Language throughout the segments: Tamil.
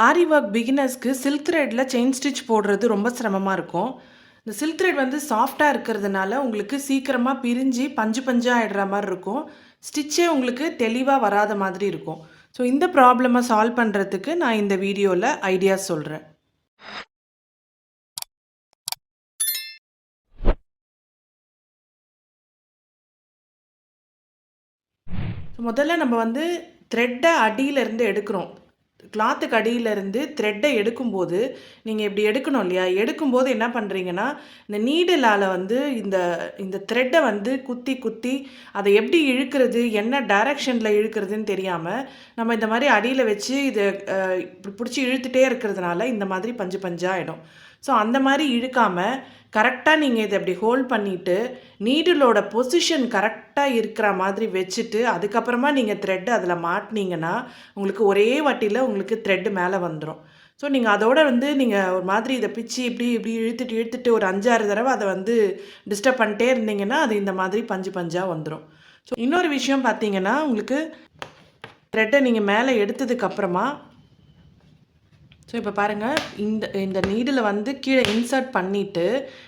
ஆரி ஒர்க் பிகினர்ஸ்க்கு சில்க் த்ரெட்ல செயின் ஸ்டிச் போடுறது ரொம்ப சிரமமாக இருக்கும். இந்த சில்க் த்ரெட் வந்து சாஃப்டாக இருக்கிறதுனால உங்களுக்கு சீக்கிரமாக பிரிஞ்சு பஞ்சு பஞ்சா ஆயிடுற மாதிரி இருக்கும். ஸ்டிச்சே உங்களுக்கு தெளிவாக வராத மாதிரி இருக்கும். ஸோ இந்த ப்ராப்ளமை சால்வ் பண்ணுறதுக்கு நான் இந்த வீடியோவில் ஐடியாஸ் சொல்கிறேன். முதல்ல நம்ம வந்து த்ரெட்டை அடியிலேருந்து எடுக்கிறோம். கிளாத்துக்கு அடியிலேருந்து த்ரெட்டை எடுக்கும்போது நீங்கள் இப்படி எடுக்கணும் இல்லையா? எடுக்கும்போது என்ன பண்ணுறீங்கன்னா, இந்த நீடிலால் வந்து இந்த இந்த த்ரெட்டை வந்து குத்தி குத்தி அதை எப்படி இழுக்கிறது, என்ன டைரக்ஷனில் இழுக்கிறதுன்னு தெரியாமல் நம்ம இந்த மாதிரி அடியில் வச்சு இதை இப்படி பிடிச்சி இழுத்துட்டே இருக்கிறதுனால இந்த மாதிரி பஞ்சு பஞ்சாக ஆகிடும். ஸோ அந்த மாதிரி இழுக்காமல் கரெக்டாக நீங்கள் இதை அப்படி ஹோல்ட் பண்ணிவிட்டு நீடிலோட பொசிஷன் கரெக்டாக இருக்கிற மாதிரி வச்சுட்டு அதுக்கப்புறமா நீங்கள் த்ரெட்டு அதில் மாட்டினீங்கன்னா உங்களுக்கு ஒரே வாட்டியில் உங்களுக்கு த்ரெட்டு மேலே வந்துடும். ஸோ நீங்கள் அதோட வந்து நீங்கள் ஒரு மாதிரி இதை பிச்சு இப்படி இப்படி இழுத்துட்டு இழுத்துட்டு ஒரு 5-6 தடவை அதை வந்து டிஸ்டர்ப் பண்ணிட்டே இருந்தீங்கன்னா அது இந்த மாதிரி பஞ்சு பஞ்சாக வந்துடும். ஸோ இன்னொரு விஷயம் பார்த்தீங்கன்னா, உங்களுக்கு த்ரெட்டை நீங்கள் மேலே எடுத்ததுக்கப்புறமா இப்போ பாருங்கள், இந்த இந்த நீடில் வந்து கீழே இன்சர்ட் பண்ணிவிட்டு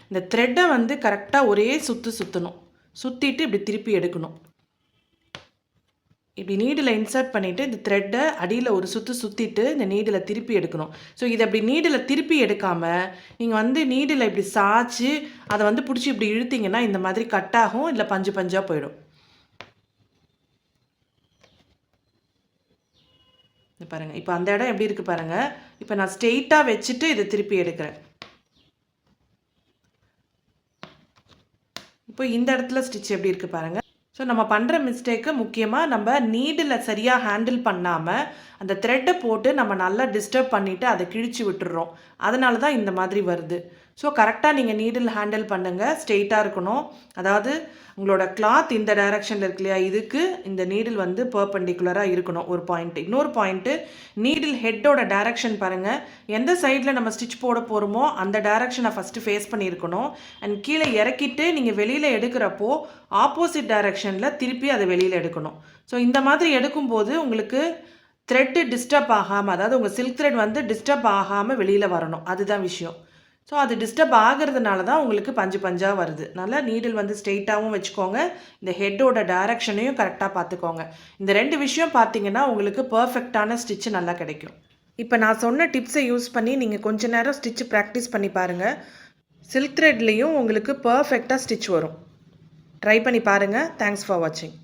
இந்த த்ரெட்டை வந்து கரெக்டாக ஒரே சுற்றணும். சுற்றிட்டு இப்படி திருப்பி எடுக்கணும். இப்படி நீடில் இன்சர்ட் பண்ணிவிட்டு இந்த த்ரெட்டை அடியில் ஒரு சுற்றிட்டு இந்த நீடில் திருப்பி எடுக்கணும். ஸோ இதை அப்படி நீடில் திருப்பி எடுக்காமல் நீங்கள் வந்து நீடில் இப்படி சாய்ச்சி அதை வந்து பிடிச்சி இப்படி இழுத்தீங்கன்னா இந்த மாதிரி கட் ஆகும், இல்லை பஞ்சு பஞ்சாக போயிடும். பாருங்கள், இப்போ அந்த இடம் எப்படி இருக்குது பாருங்கள். இப்போ நான் ஸ்ட்ரெயிட்டாக வச்சுட்டு இதை திருப்பி எடுக்கிறேன். இப்போ இந்த இடத்துல ஸ்டிச் எப்படி இருக்குது பாருங்கள். ஸோ நம்ம பண்ணுற மிஸ்டேக்கு முக்கியமாக நம்ம நீடில் சரியாக ஹேண்டில் பண்ணாமல் அந்த த்ரெட்டை போட்டு நம்ம நல்லா டிஸ்டர்ப் பண்ணிவிட்டு அதை கிழிச்சு விட்டுடுறோம். அதனால தான் இந்த மாதிரி வருது. ஸோ கரெக்டாக நீங்கள் நீடில் ஹேண்டில் பண்ணுங்கள், ஸ்ட்ரெயிட்டாக இருக்கணும். அதாவது உங்களோட கிளாத் இந்த டைரக்ஷனில் இருக்கு இல்லையா, இதுக்கு இந்த நீடில் வந்து பர்பெண்டிகுலராக இருக்கணும் ஒரு பாயிண்ட்டு. இன்னொரு பாயிண்ட்டு, நீடில் ஹெட்டோட டைரக்ஷன் பாருங்கள். எந்த சைடில் நம்ம ஸ்டிச் போட போகிறோமோ அந்த டைரக்ஷனை ஃபஸ்ட்டு ஃபேஸ் பண்ணியிருக்கணும். அண்ட் கீழே இறக்கிட்டு நீங்கள் வெளியில் எடுக்கிறப்போ ஆப்போசிட் டைரக்ஷனில் திருப்பி அதை வெளியில் எடுக்கணும். ஸோ இந்த மாதிரி எடுக்கும்போது உங்களுக்கு த்ரெட்டு டிஸ்டர்ப் ஆகாமல், அதாவது உங்கள் சில்க் த்ரெட் வந்து டிஸ்டர்ப் ஆகாமல் வெளியில் வரணும். அதுதான் விஷயம். ஸோ அது டிஸ்டர்ப் ஆகிறதுனால தான் உங்களுக்கு பஞ்சு பஞ்சாக வருது. நல்லா நீடில் வந்து ஸ்ட்ரெயிட்டாகவும் வச்சுக்கோங்க, இந்த ஹெட்டோட டைரக்ஷனையும் கரெக்டாக பார்த்துக்கோங்க. இந்த 2 விஷயம் பார்த்தீங்கன்னா உங்களுக்கு பர்ஃபெக்டான ஸ்டிச்சு நல்லா கிடைக்கும். இப்போ நான் சொன்ன டிப்ஸை யூஸ் பண்ணி நீங்கள் கொஞ்ச நேரம் ஸ்டிச்சு ப்ராக்டிஸ் பண்ணி பாருங்கள். சில்க் த்ரெட்லேயும் உங்களுக்கு பர்ஃபெக்டாக ஸ்டிச் வரும். ட்ரை பண்ணி பாருங்கள். தேங்க்ஸ் ஃபார் வாட்சிங்.